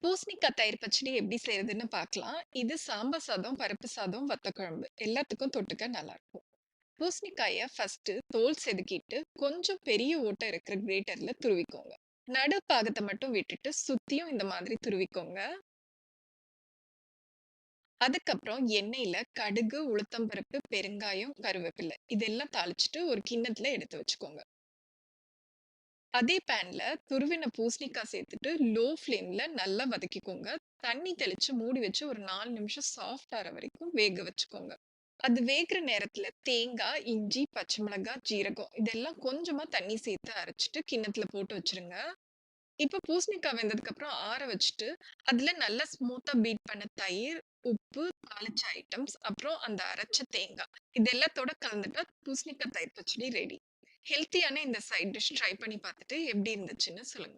பூசணிக்காய் தயிர் பச்சடி எப்படி செய்றதுன்னு பார்க்கலாம். இது சாம்பார் சாதம், பருப்பு சாதம், வத்த குழம்பு எல்லாத்துக்கும் தொட்டுக்க நல்லாருக்கும். பூசணிக்காய ஃபர்ஸ்ட்டு தோல் செதுக்கிட்டு, கொஞ்சம் பெரிய ஓட்டை இருக்கிற கிரேட்டர்ல துருவிக்கோங்க. நடு பாகத்த மட்டும் விட்டுட்டு, சுத்தியும் இந்த மாதிரி துருவிக்கோங்க. அதுக்கப்புறம் எண்ணெயில கடுகு, உளுத்தம் பருப்பு, பெருங்காயம், கருவேப்பிலை இதெல்லாம் தாளிச்சுட்டு ஒரு கிண்ணத்துல எடுத்து வச்சுக்கோங்க. அதே பேன்ல துருவின பூசணிக்காய் சேர்த்துட்டு, லோ ஃப்ளேம்ல நல்லா வதக்கிக்கோங்க. தண்ணி தெளிச்சு மூடி வச்சு ஒரு 4 நிமிஷம் சாஃப்ட் ஆற வரைக்கும் வேக வச்சுக்கோங்க. அது வேகுற நேரத்துல தேங்காய், இஞ்சி, பச்சை மிளகாய், ஜீரகம் இதெல்லாம் கொஞ்சமா தண்ணி சேர்த்து அரைச்சுட்டு கிண்ணத்துல போட்டு வச்சுருங்க. இப்ப பூசணிக்காய் வெந்ததுக்கு அப்புறம் ஆற வச்சுட்டு, அதுல நல்லா ஸ்மூத்தா பீட் பண்ண தயிர், உப்பு, தாளிச்ச ஐட்டம்ஸ், அப்புறம் அந்த அரைச்ச தேங்காய். இது எல்லாத்தோட கலந்துட்டா பூசணிக்காய் தயிர் பச்சடி ரெடி. ஹெல்த்தியான இந்த சைட் டிஷ் ட்ரை பண்ணி பார்த்துட்டு எப்படி இருந்துச்சுன்னு சொல்லுங்க.